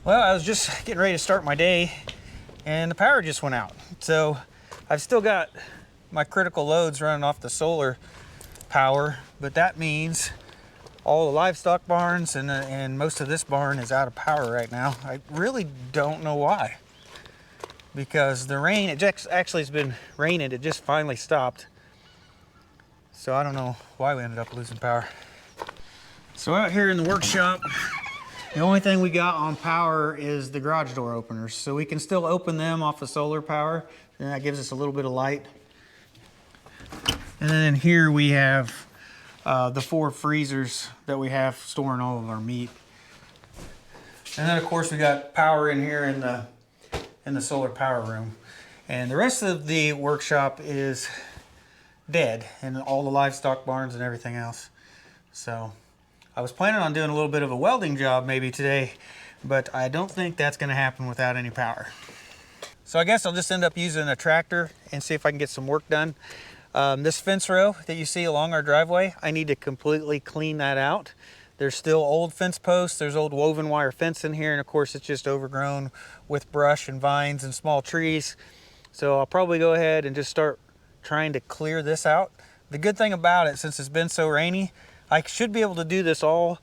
Well, I was just getting ready to start my day and the power just went out. So I've still got my critical loads running off the solar power, but that means all the livestock barns and most of this barn is out of power right now. I really don't know why. Because the rain, it actually has been raining, it just finally stopped. So I don't know why we ended up losing power. So out here in the workshop, the only thing we got on power is the garage door openers. So we can still open them off of solar power, and that gives us a little bit of light. And then here we have the 4 freezers that we have storing all of our meat. And then of course we got power in here in the solar power room. And the rest of the workshop is dead, and all the livestock barns and everything else. So I was planning on doing a little bit of a welding job maybe today, but I don't think that's going to happen without any power. So I guess I'll just end up using a tractor and see if I can get some work done. This fence row that you see along our driveway, I need to completely clean that out. There's still old fence posts, there's old woven wire fence in here, and of course it's just overgrown with brush and vines and small trees. So I'll probably go ahead and just start trying to clear this out. The good thing about it, since it's been so rainy, I should be able to do this all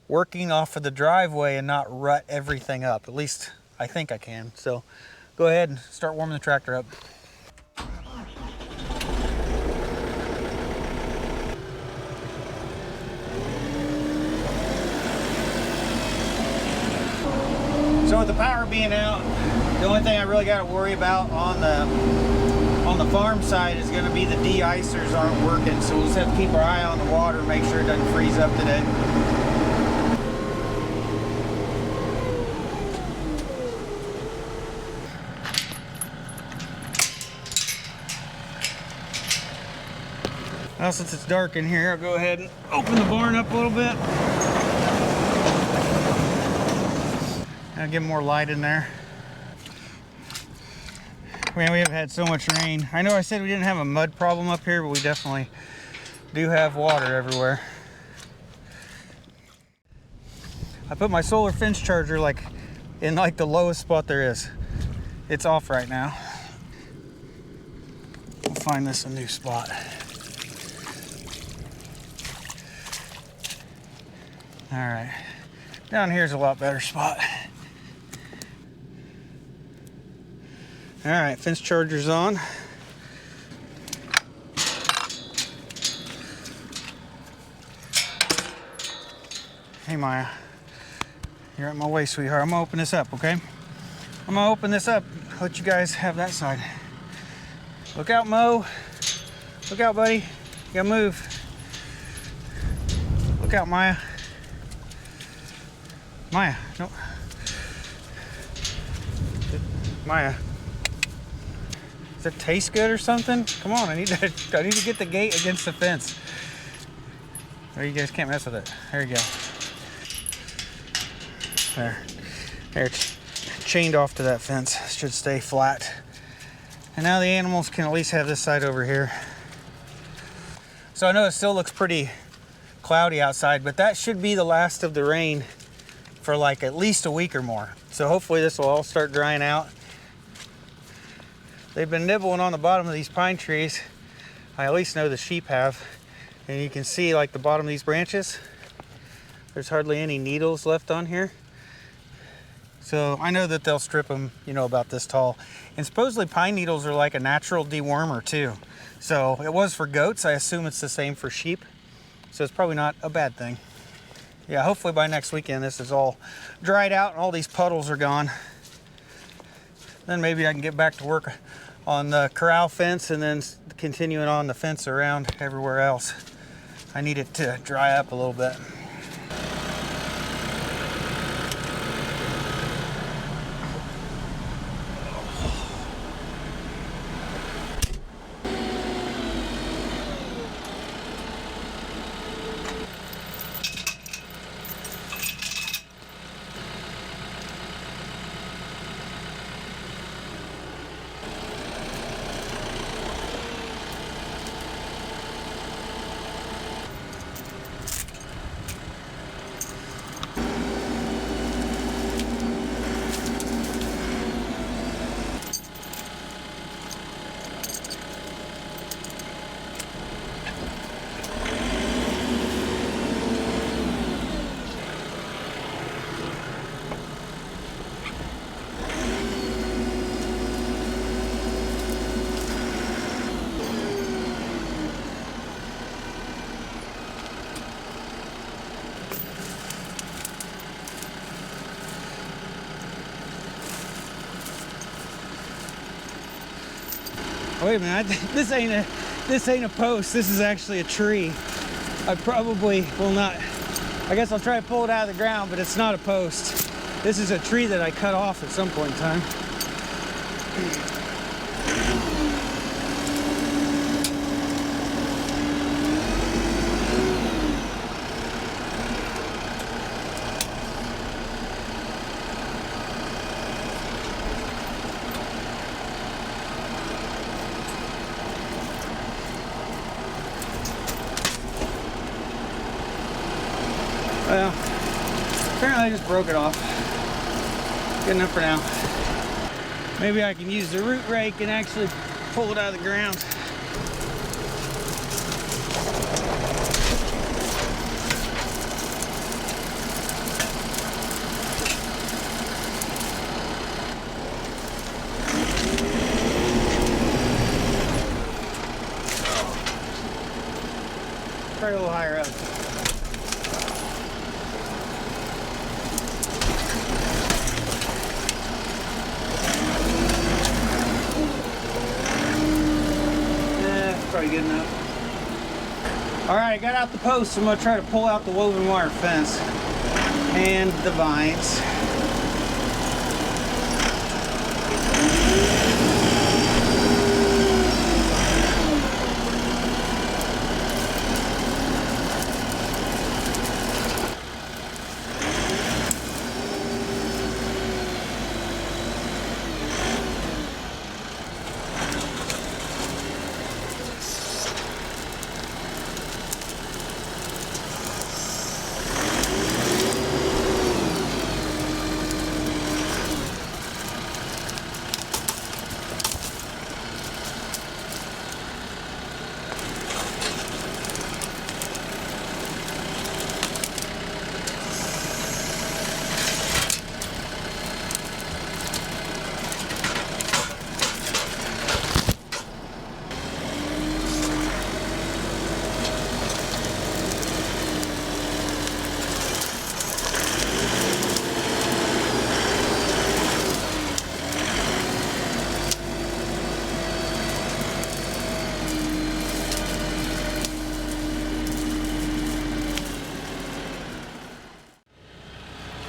working off of the driveway and not rut everything up. At least I think I can. So go ahead and start warming the tractor up. So with the power being out, the only thing I really got to worry about on the farm side is going to be the de-icers aren't working, so we'll just have to keep our eye on the water, make sure it doesn't freeze up today. Now since it's dark in here, I'll go ahead and open the barn up a little bit. I'll get more light in there. Man, we have had so much rain. I know I said we didn't have a mud problem up here, but we definitely do have water everywhere. I put my solar fence charger in the lowest spot there is. It's off right now. We'll find this a new spot. All right, down here's a lot better spot. All right, fence charger's on. Hey Maya, you're at my way, sweetheart. I'm gonna open this up, okay? I'm gonna open this up, let you guys have that side. Look out, Mo. Look out, buddy. You gotta move. Look out, Maya. Maya, no. Maya. Does it taste good or something? Come on, I need to get the gate against the fence. Oh, you guys can't mess with it. There you go. There, it's chained off to that fence. It should stay flat. And now the animals can at least have this side over here. So I know it still looks pretty cloudy outside, but that should be the last of the rain for at least a week or more. So hopefully this will all start drying out. They've been nibbling on the bottom of these pine trees. I at least know the sheep have. And you can see the bottom of these branches, there's hardly any needles left on here. So I know that they'll strip them, about this tall. And supposedly pine needles are like a natural dewormer too. So it was for goats. I assume it's the same for sheep. So it's probably not a bad thing. Yeah, hopefully by next weekend this is all dried out and all these puddles are gone. Then maybe I can get back to work on the corral fence and then continuing on the fence around everywhere else. I need it to dry up a little bit. Wait a minute, this ain't a post. This is actually a tree. I probably will not. I guess I'll try to pull it out of the ground, but it's not a post. This is a tree that I cut off at some point in time. Well, apparently I just broke it off. Good enough for now. Maybe I can use the root rake and actually pull it out of the ground. Probably a little higher up. Probably good enough. All right, I got out the post. I'm gonna try to pull out the woven wire fence and the vines.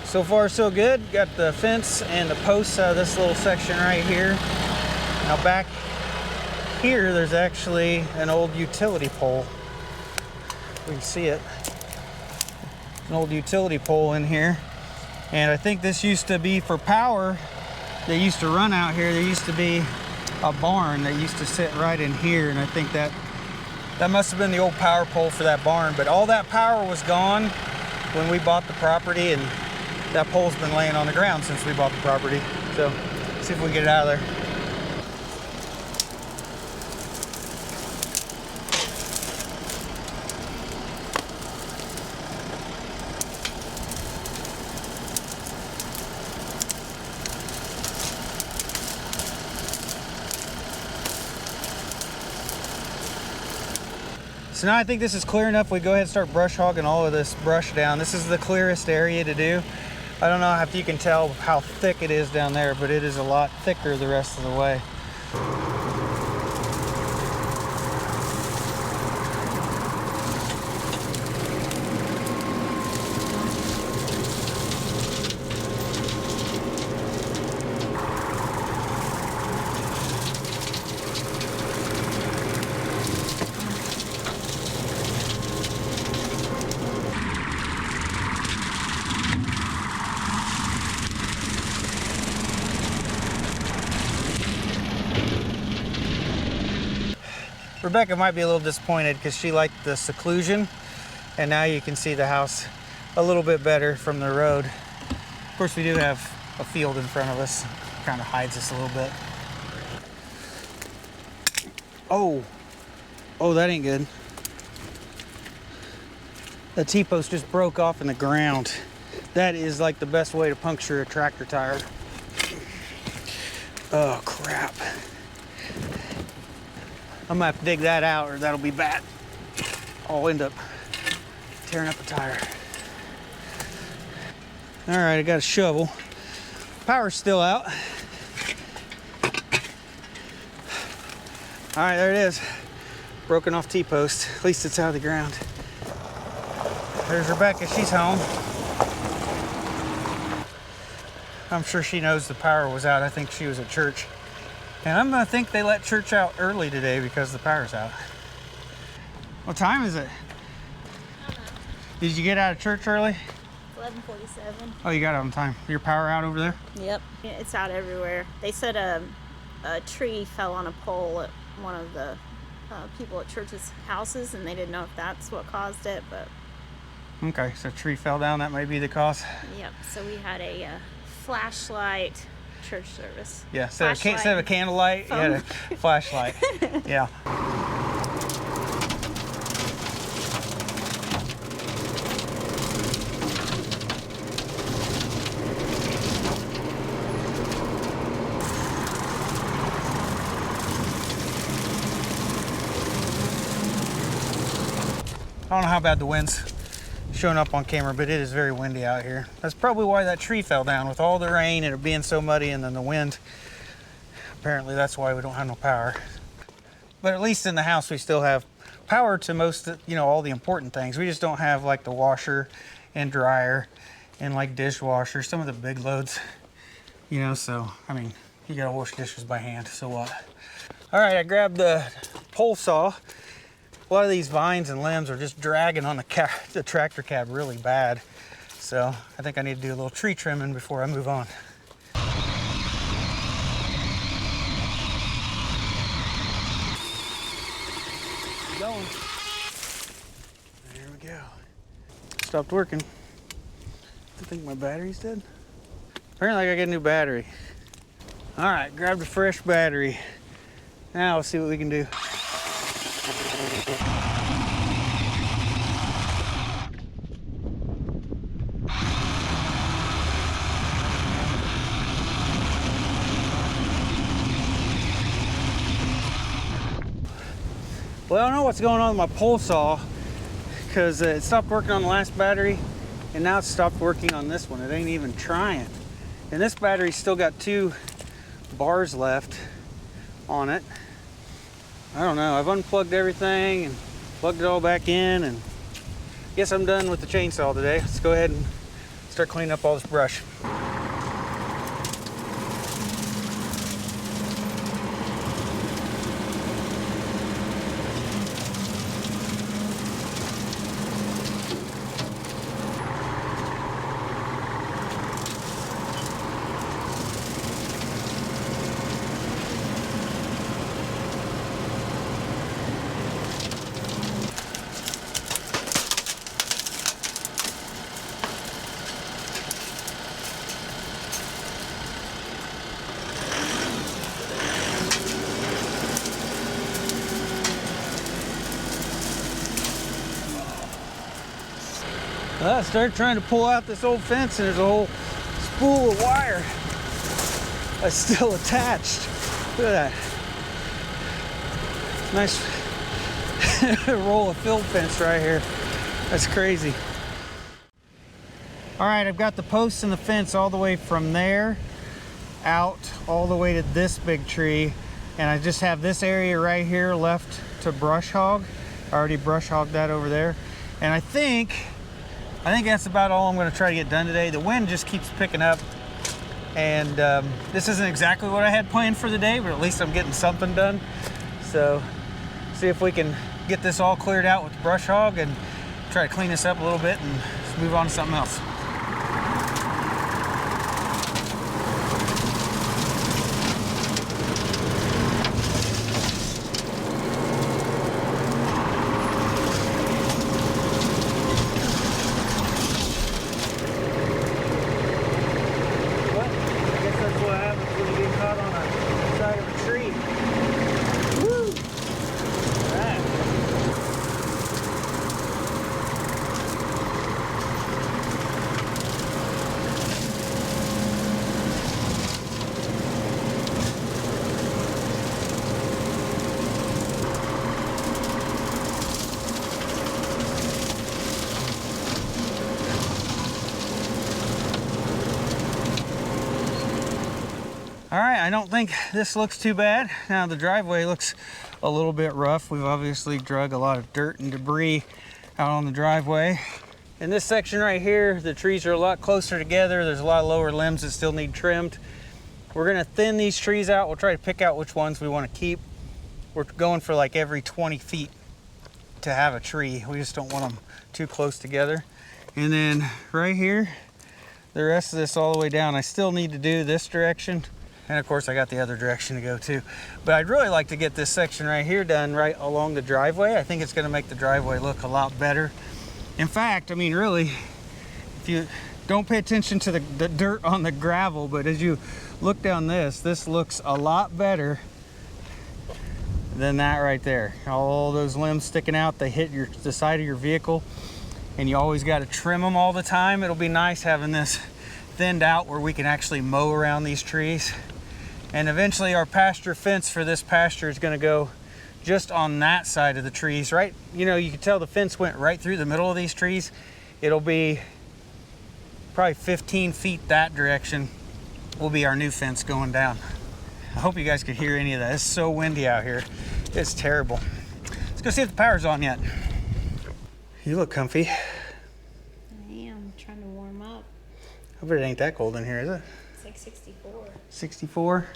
So far so good. Got the fence and the posts out of this little section right here. Now back here there's actually an old utility pole. We can see it. An old utility pole in here. And I think this used to be for power. They used to run out here. There used to be a barn that used to sit right in here, and I think that must have been the old power pole for that barn. But all that power was gone when we bought the property, and that pole's been laying on the ground since we bought the property. So, see if we can get it out of there. So now I think this is clear enough. We go ahead and start brush hogging all of this brush down. This is the clearest area to do. I don't know if you can tell how thick it is down there, but it is a lot thicker the rest of the way. Rebecca might be a little disappointed because she liked the seclusion, and now you can see the house a little bit better from the road. Of course, we do have a field in front of us. Kind of hides us a little bit. Oh, that ain't good. The T-post just broke off in the ground. That is like the best way to puncture a tractor tire. Oh, crap. I'm gonna have to dig that out or that'll be bad. I'll end up tearing up a tire. All right, I got a shovel. Power's still out. All right, there it is. Broken off T-post. At least it's out of the ground. There's Rebecca, she's home. I'm sure she knows the power was out. I think she was at church. And I'm gonna think they let church out early today because the power's out. What time is it? Did you get out of church early? 11:47. Oh, you got it on time. Your power out over there? Yep. It's out everywhere. They said a tree fell on a pole at one of the people at church's houses, and they didn't know if that's what caused it, but... Okay, so a tree fell down. That might be the cause. Yep, so we had a flashlight church service. Yeah, instead of a candlelight, you had a flashlight. Yeah. I don't know how bad the wind's showing up on camera, but it is very windy out here. That's probably why that tree fell down, with all the rain and it being so muddy and then the wind. Apparently that's why we don't have no power. But at least in the house we still have power to most, all the important things. We just don't have like the washer and dryer and like dishwasher, some of the big loads, so, I mean, you gotta wash dishes by hand, so what? All right, I grabbed the pole saw. A lot of these vines and limbs are just dragging on the tractor cab really bad. So I think I need to do a little tree trimming before I move on. Going. There we go. Stopped working. I think my battery's dead. Apparently I gotta get a new battery. All right, grabbed a fresh battery. Now let's see what we can do. Well, I don't know what's going on with my pole saw because it stopped working on the last battery and now it's stopped working on this one. It ain't even trying. And this battery's still got 2 bars left on it. I don't know. I've unplugged everything and plugged it all back in, and I guess I'm done with the chainsaw today. Let's go ahead and start cleaning up all this brush. Well, I started trying to pull out this old fence and there's a whole spool of wire that's still attached. Look at that. Nice roll of field fence right here. That's crazy. All right, I've got the posts and the fence all the way from there out all the way to this big tree. And I just have this area right here left to brush hog. I already brush hogged that over there. And I think that's about all I'm going to try to get done today. The wind just keeps picking up, and this isn't exactly what I had planned for the day, but at least I'm getting something done. So see if we can get this all cleared out with the brush hog and try to clean this up a little bit and move on to something else. All right, I don't think this looks too bad. Now the driveway looks a little bit rough. We've obviously drug a lot of dirt and debris out on the driveway. In this section right here, the trees are a lot closer together. There's a lot of lower limbs that still need trimmed. We're gonna thin these trees out. We'll try to pick out which ones we wanna keep. We're going for like every 20 feet to have a tree. We just don't want them too close together. And then right here, the rest of this all the way down, I still need to do this direction. And of course I got the other direction to go too. But I'd really like to get this section right here done right along the driveway. I think it's gonna make the driveway look a lot better. In fact, I mean, really, if you don't pay attention to the dirt on the gravel, but as you look down this looks a lot better than that right there. All those limbs sticking out, they hit the side of your vehicle, and you always got to trim them all the time. It'll be nice having this thinned out where we can actually mow around these trees. And eventually our pasture fence for this pasture is going to go just on that side of the trees, right? You know, you can tell the fence went right through the middle of these trees. It'll be probably 15 feet that direction will be our new fence going down. I hope you guys could hear any of that. It's so windy out here. It's terrible. Let's go see if the power's on yet. You look comfy. I am trying to warm up. I bet it ain't that cold in here, is it? It's like 64. 64?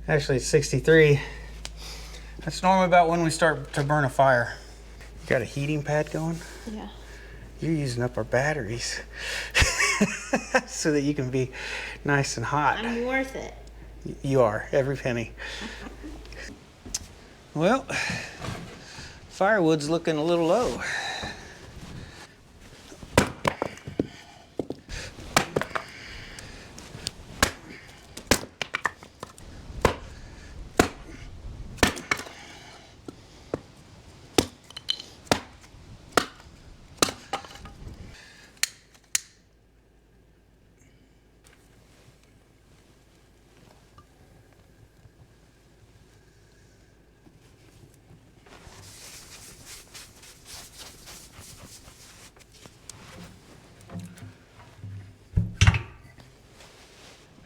Actually, it's 63. That's normally about when we start to burn a fire. You got a heating pad going? Yeah. You're using up our batteries so that you can be nice and hot. I'm worth it. You are, every penny. Well, firewood's looking a little low.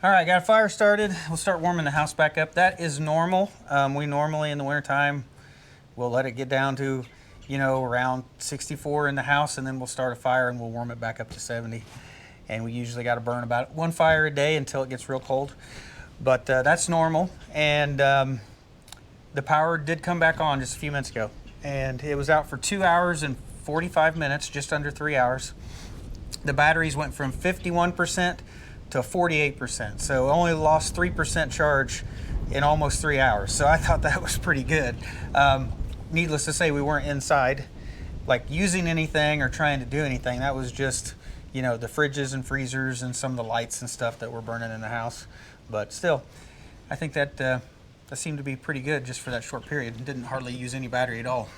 All right, got a fire started. We'll start warming the house back up. That is normal. We normally in the wintertime, we'll let it get down to, you know, around 64 in the house, and then we'll start a fire and we'll warm it back up to 70. And we usually got to burn about one fire a day until it gets real cold. But that's normal. And the power did come back on just a few minutes ago. And it was out for 2 hours and 45 minutes, just under 3 hours. The batteries went from 51% to 48%. So only lost 3% charge in almost 3 hours. So I thought that was pretty good. Needless to say, we weren't inside like using anything or trying to do anything. That was just, you know, the fridges and freezers and some of the lights and stuff that were burning in the house. But still, I think that that seemed to be pretty good just for that short period. Didn't hardly use any battery at all.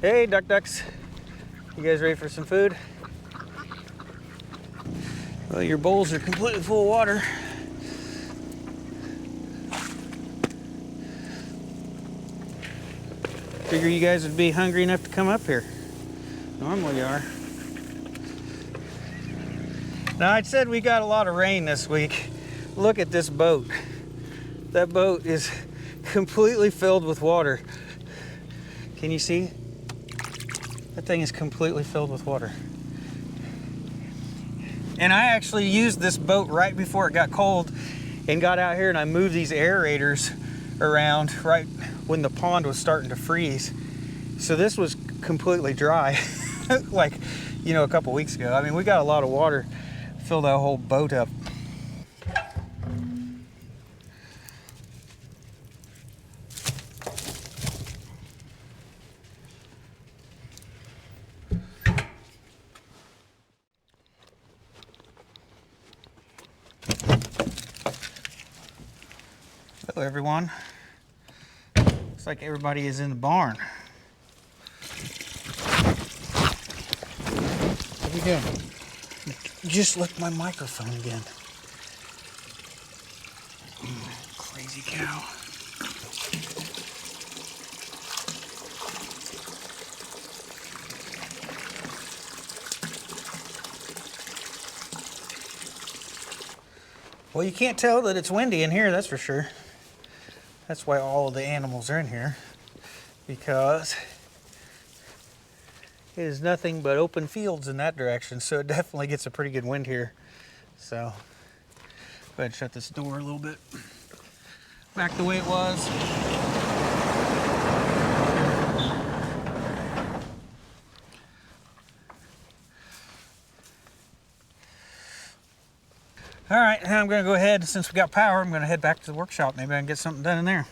Hey, ducks. You guys ready for some food? Well, your bowls are completely full of water. Figure you guys would be hungry enough to come up here. Normally you are. Now, I said we got a lot of rain this week. Look at this boat. That boat is completely filled with water. Can you see? That thing is completely filled with water. And I actually used this boat right before it got cold and got out here and I moved these aerators around right when the pond was starting to freeze. So this was completely dry, like, you know, a couple weeks ago. I mean, we got a lot of water, filled that whole boat up. Hello, everyone. Looks like everybody is in the barn. What are you doing? You just licked my microphone again. Crazy cow. Well, you can't tell that it's windy in here, that's for sure. That's why all of the animals are in here, because it is nothing but open fields in that direction, so it definitely gets a pretty good wind here. So, go ahead and shut this door a little bit. Back the way it was. All right, now I'm gonna go ahead, since we got power, I'm gonna head back to the workshop. Maybe I can get something done in there.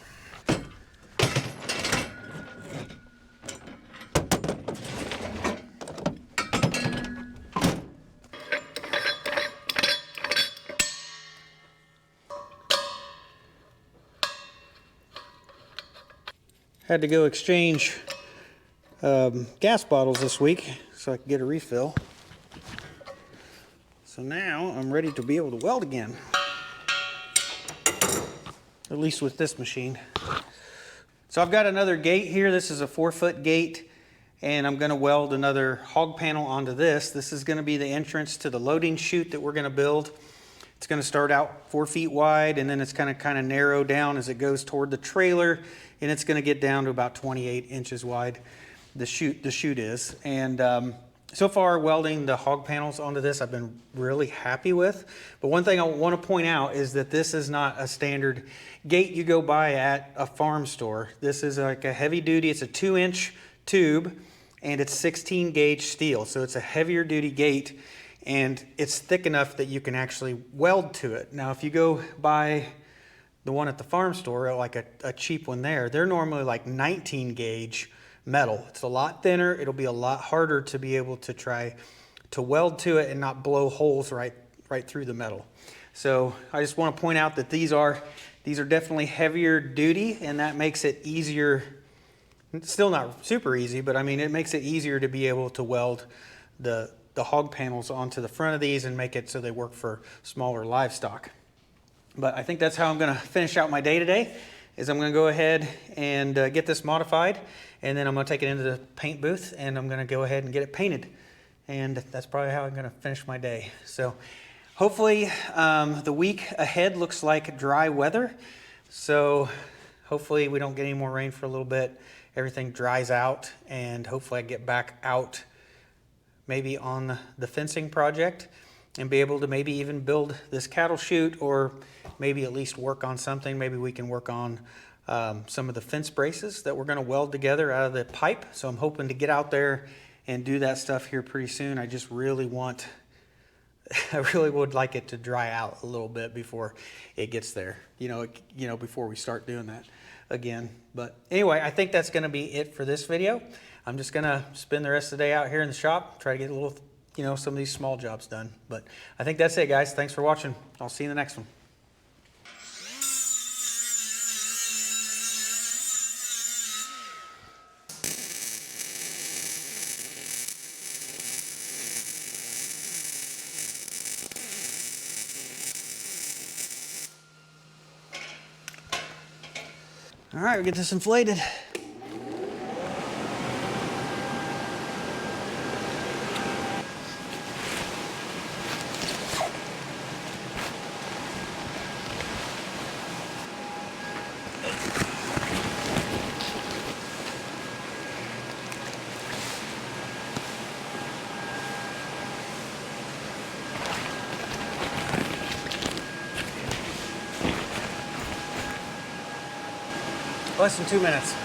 Had to go exchange gas bottles this week so I could get a refill. So now I'm ready to be able to weld again. At least with this machine. So I've got another gate here. This is a 4-foot gate, and I'm gonna weld another hog panel onto this. This is gonna be the entrance to the loading chute that we're gonna build. It's gonna start out 4 feet wide, and then it's gonna kind of narrow down as it goes toward the trailer, and it's gonna get down to about 28 inches wide. The chute is. And so far, welding the hog panels onto this, I've been really happy with. But one thing I want to point out is that this is not a standard gate you go buy at a farm store. This is like a heavy duty, it's a 2-inch tube, and it's 16 gauge steel. So it's a heavier duty gate, and it's thick enough that you can actually weld to it. Now, if you go buy the one at the farm store, like a cheap one there, they're normally like 19 gauge metal. It's a lot thinner. It'll be a lot harder to be able to try to weld to it and not blow holes right through the metal. So I just want to point out that these are definitely heavier duty, and that makes it easier. It's still not super easy, but I mean, it makes it easier to be able to weld the hog panels onto the front of these and make it so they work for smaller livestock. But I think that's how I'm going to finish out my day today. Is I'm going to go ahead and get this modified, and then I'm going to take it into the paint booth, and I'm going to go ahead and get it painted. And that's probably how I'm going to finish my day. So hopefully the week ahead looks like dry weather. So hopefully we don't get any more rain for a little bit. Everything dries out, and hopefully I get back out maybe on the fencing project and be able to maybe even build this cattle chute, or maybe at least work on something. Maybe we can work on some of the fence braces that we're going to weld together out of the pipe. So I'm hoping to get out there and do that stuff here pretty soon. I just really I really would like it to dry out a little bit before it gets there, before we start doing that again. But anyway, I think that's going to be it for this video. I'm just going to spend the rest of the day out here in the shop, try to get a little, some of these small jobs done. But I think that's it, guys. Thanks for watching. I'll see you in the next one. All right, we get this inflated. Less than 2 minutes.